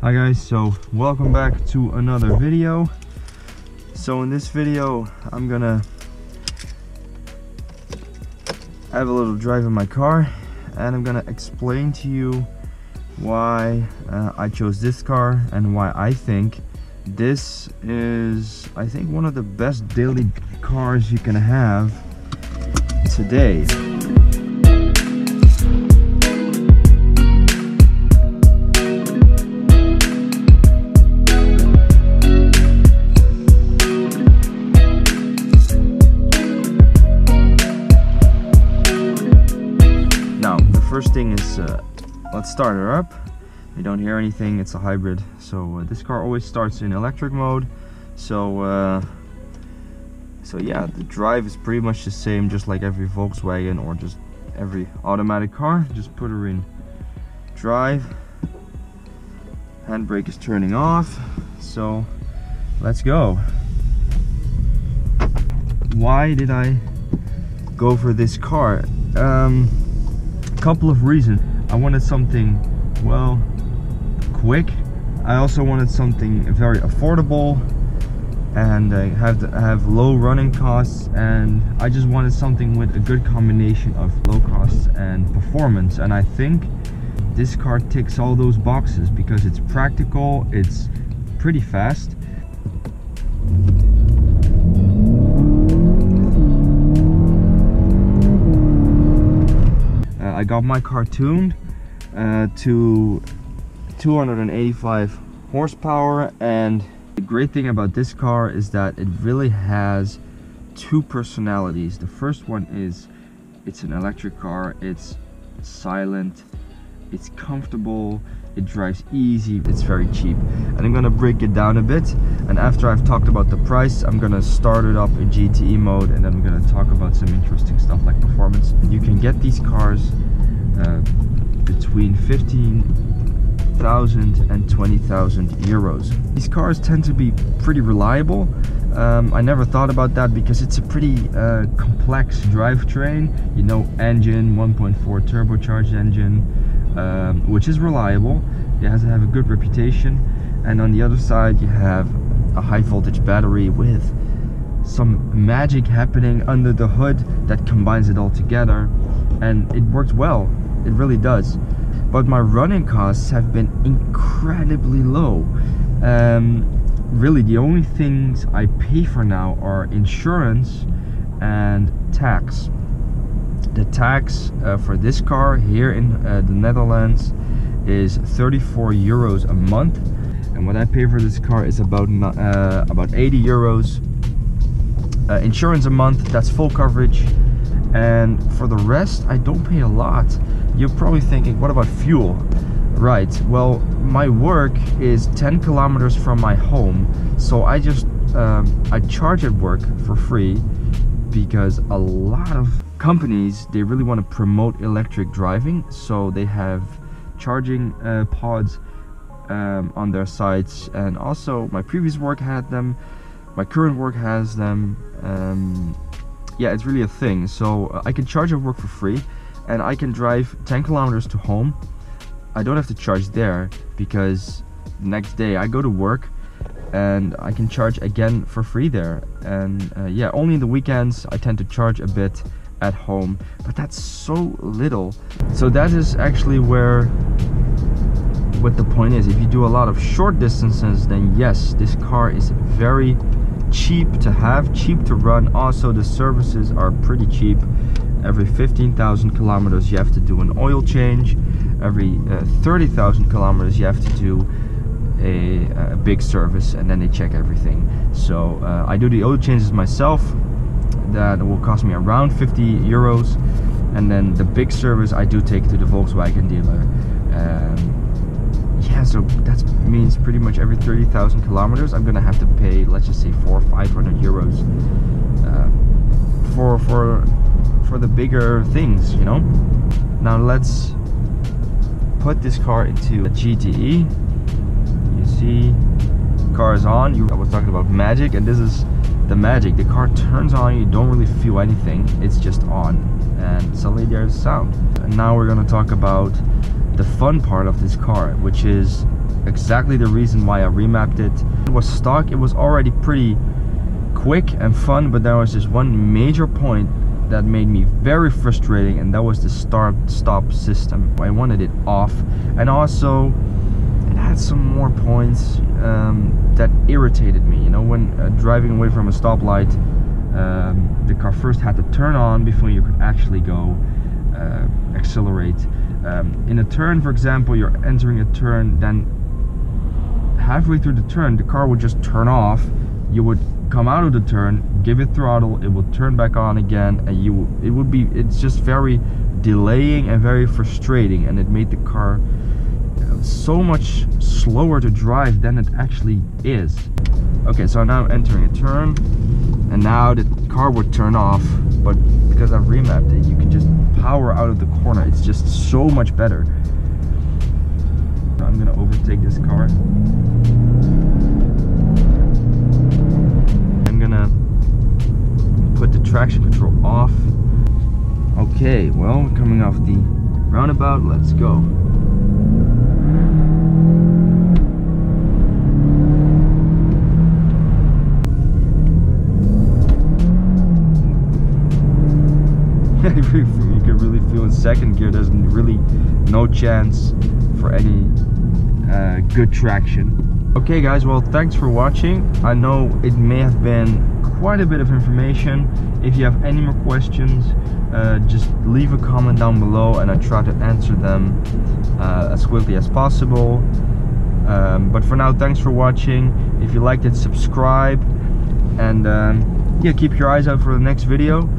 Hi guys, so welcome back to another video. So in this video I'm gonna have a little drive in my car and I'm gonna explain to you why I chose this car and why I think this is one of the best daily cars you can have today. First thing is, let's start her up. You don't hear anything, it's a hybrid. So this car always starts in electric mode. So yeah, the drive is pretty much the same, just like every Volkswagen or just every automatic car. Just put her in drive. Handbrake is turning off. So let's go. Why did I go for this car? Couple of reasons. I wanted something, well, quick. I also wanted something very affordable and have low running costs, and I just wanted something with a good combination of low costs and performance. And I think this car ticks all those boxes because it's practical, it's pretty fast. I got my car tuned to 285 horsepower, and the great thing about this car is that it really has two personalities. The first one is it's an electric car, it's silent, it's comfortable, it drives easy, it's very cheap. And I'm gonna break it down a bit, and after I've talked about the price, I'm gonna start it up in GTE mode, and then I'm gonna talk about some interesting stuff like performance. You can get these cars between 15,000 and 20,000 euros. These cars tend to be pretty reliable. I never thought about that because it's a pretty complex drivetrain. You know, engine, 1.4 turbocharged engine, which is reliable. It has to have a good reputation. And on the other side, you have a high voltage battery with some magic happening under the hood that combines it all together, and it works well. It really does. But my running costs have been incredibly low. Really, the only things I pay for now are insurance and tax. The tax for this car here in the Netherlands is 34 euros a month, and what I pay for this car is about 80 euros. Insurance a month, that's full coverage, and for the rest I don't pay a lot. You're probably thinking, what about fuel? Right, well, my work is 10 kilometers from my home, so I just I charge at work for free because a lot of companies, they really want to promote electric driving, so they have charging pods on their sites, and also my previous work had them, my current work has them. Yeah, it's really a thing. So I can charge at work for free, and I can drive 10 kilometers to home. I don't have to charge there because the next day I go to work and I can charge again for free there. And yeah, only in the weekends I tend to charge a bit at home, but that's so little. So that is actually what the point is. If you do a lot of short distances, then yes, this car is very cheap to have, cheap to run. Also, the services are pretty cheap. Every 15,000 kilometers you have to do an oil change. Every 30,000 kilometers you have to do a big service, and then they check everything. So I do the oil changes myself. That will cost me around 50 euros, and then the big service I do take to the Volkswagen dealer. Yeah, so that means pretty much every 30,000 kilometers I'm gonna have to pay, let's just say 400 or 500 euros for the bigger things, you know. Now let's put this car into a GTE. You see, car is on. I was talking about magic, and this is the magic. The car turns on, you don't really feel anything, it's just on, and suddenly there's sound. And now we're gonna talk about the fun part of this car, which is exactly the reason why I remapped it. It was stock, it was already pretty quick and fun, but there was this one major point that made me very frustrating, and that was the start-stop system. I wanted it off, and also it had some more points that irritated me. You know, when driving away from a stoplight, the car first had to turn on before you could actually go accelerate. In a turn, for example, you're entering a turn, then halfway through the turn the car would just turn off. You would come out of the turn, give it throttle, it will turn back on again, and it's just very delaying and very frustrating, and it made the car so much slower to drive than it actually is. Okay, so now I'm entering a turn, and now the car would turn off, but because I've remapped it, you can just power out of the corner. It's just so much better. I'm gonna overtake this car. I'm gonna put the traction control off. Okay, well, coming off the roundabout, let's go. You can really feel in second gear there's really no chance for any good traction. Okay guys, well, thanks for watching. I know it may have been quite a bit of information. If you have any more questions, just leave a comment down below and I try to answer them as quickly as possible. But for now, thanks for watching. If you liked it, subscribe, and yeah, keep your eyes out for the next video.